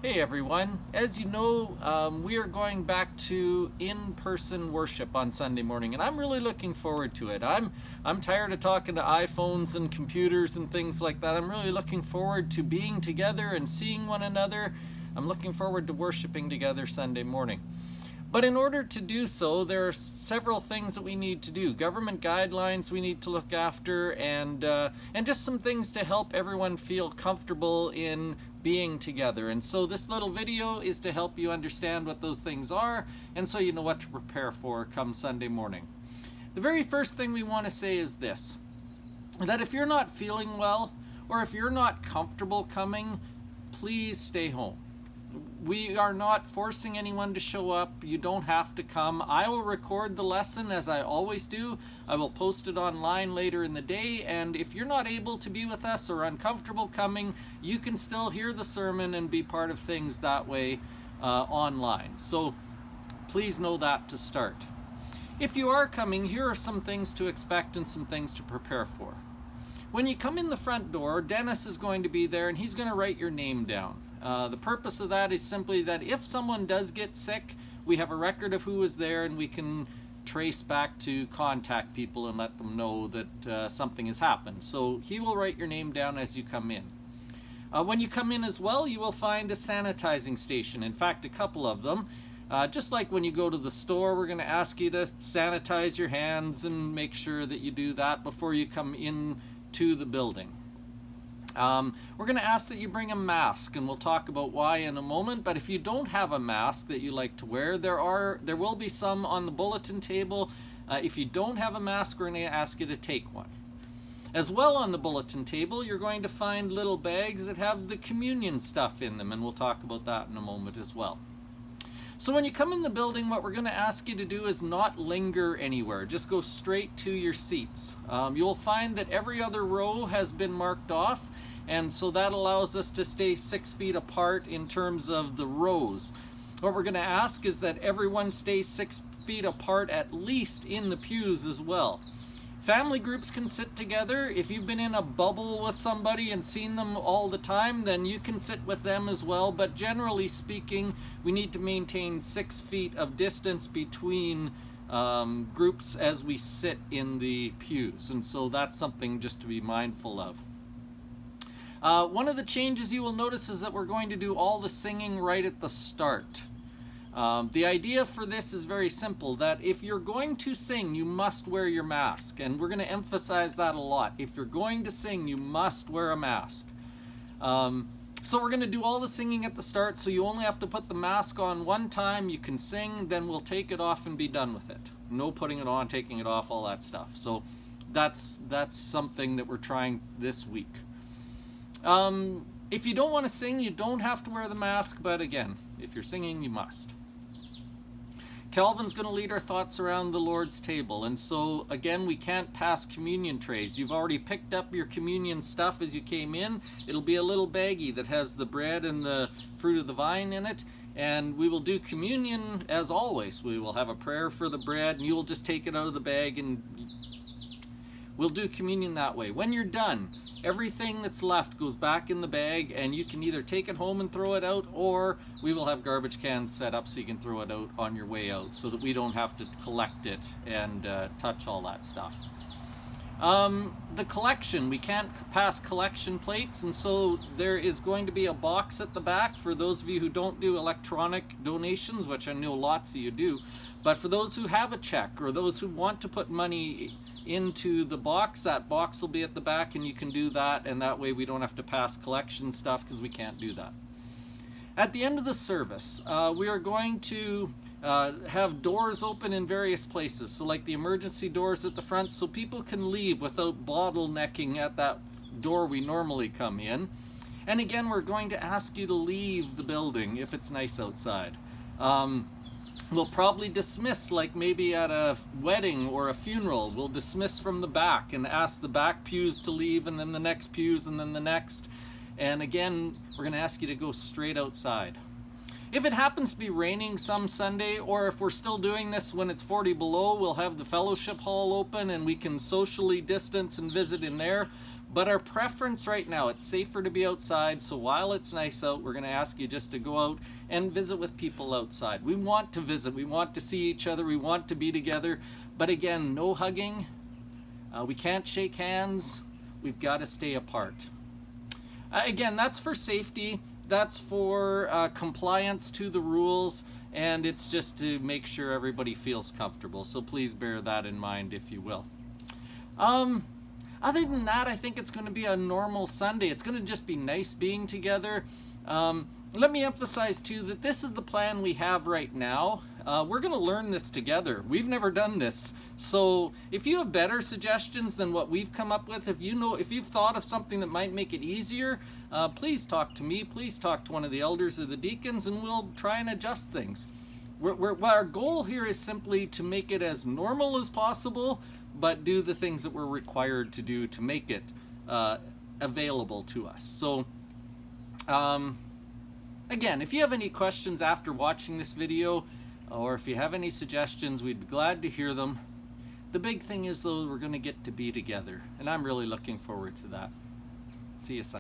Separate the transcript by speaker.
Speaker 1: Hey everyone, as you know, we are going back to in-person worship on Sunday morning, and I'm really looking forward to it. I'm tired of talking to iPhones and computers and things like that. I'm really looking forward to being together and seeing one another. I'm looking forward to worshiping together Sunday morning. But in order to do so, there are several things that we need to do. Government guidelines we need to look after, and just some things to help everyone feel comfortable in being together. And so this little video is to help you understand what those things are, and so you know what to prepare for come Sunday morning. The very first thing we want to say is this: that if you're not feeling well, or if you're not comfortable coming, please stay home. We are not forcing anyone to show up. You don't have to come. I will record the lesson as I always do. I will post it online later in the day, and if you're not able to be with us or uncomfortable coming, you can still hear the sermon and be part of things that way online. So please know that to start. If you are coming, here are some things to expect and some things to prepare for. When you come in the front door, Dennis is going to be there and he's going to write your name down. The purpose of that is simply that if someone does get sick, we have a record of who was there and we can trace back to contact people and let them know that something has happened. So he will write your name down as you come in. When you come in as well, you will find a sanitizing station. In fact, a couple of them. Just like when you go to the store, we're going to ask you to sanitize your hands and make sure that you do that before you come in to the building. We're going to ask that you bring a mask, and we'll talk about why in a moment. But if you don't have a mask that you like to wear, there will be some on the bulletin table. If you don't have a mask, we're going to ask you to take one. As well, on the bulletin table, you're going to find little bags that have the communion stuff in them, and we'll talk about that in a moment as well. So when you come in the building, what we're going to ask you to do is not linger anywhere. Just go straight to your seats. You'll find that every other row has been marked off, and so that allows us to stay 6 feet apart in terms of the rows. What we're going to ask is that everyone stay 6 feet apart at least in the pews as well. Family groups can sit together. If you've been in a bubble with somebody and seen them all the time, then you can sit with them as well. But generally speaking, we need to maintain 6 feet of distance between groups as we sit in the pews. And so that's something just to be mindful of. One of the changes you will notice is that we're going to do all the singing right at the start. The idea for this is very simple, that if you're going to sing, you must wear your mask. And we're going to emphasize that a lot. If you're going to sing, you must wear a mask. So we're going to do all the singing at the start, so you only have to put the mask on one time. You can sing, then we'll take it off and be done with it. No putting it on, taking it off, all that stuff. So that's something that we're trying this week. If you don't want to sing, you don't have to wear the mask, but again, if you're singing, you must. Calvin's going to lead our thoughts around the Lord's table, and so again, we can't pass communion trays. You've already picked up your communion stuff as you came in. It'll be a little baggie that has the bread and the fruit of the vine in it, and we will do communion as always. We will have a prayer for the bread, and you will just take it out of the bag, and we'll do communion that way. When you're done, everything that's left goes back in the bag, and you can either take it home and throw it out, or we will have garbage cans set up so you can throw it out on your way out so that we don't have to collect it and touch all that stuff. The collection, we can't pass collection plates, and so there is going to be a box at the back for those of you who don't do electronic donations, which I know lots of you do. But for those who have a check or those who want to put money into the box, that box will be at the back, and you can do that, and that way we don't have to pass collection stuff because we can't do that. At the end of the service, we are going to have doors open in various places, so like the emergency doors at the front, so people can leave without bottlenecking at that door we normally come in. And again, we're going to ask you to leave the building if it's nice outside. We'll probably dismiss, like maybe at a wedding or a funeral, we'll dismiss from the back and ask the back pews to leave, and then the next pews, and then the next. And again, we're going to ask you to go straight outside. If it happens to be raining some Sunday, or if we're still doing this when it's 40 below, we'll have the fellowship hall open and we can socially distance and visit in there. But our preference right now, it's safer to be outside, so while it's nice out, we're going to ask you just to go out and visit with people outside. We want to visit, we want to see each other, we want to be together, but again, no hugging, we can't shake hands, we've got to stay apart. Again, that's for safety, that's for compliance to the rules, and it's just to make sure everybody feels comfortable, so please bear that in mind if you will. Other than that, I think it's going to be a normal Sunday. It's going to just be nice being together. Let me emphasize too that this is the plan we have right now. We're going to learn this together. We've never done this. So if you have better suggestions than what we've come up with, if you've thought of something that might make it easier, please talk to me, please talk to one of the elders or the deacons, and we'll try and adjust things. Our goal here is simply to make it as normal as possible, but do the things that we're required to do to make it available to us. So again, if you have any questions after watching this video, or if you have any suggestions, we'd be glad to hear them. The big thing is though, we're going to get to be together, and I'm really looking forward to that. See you Sunday.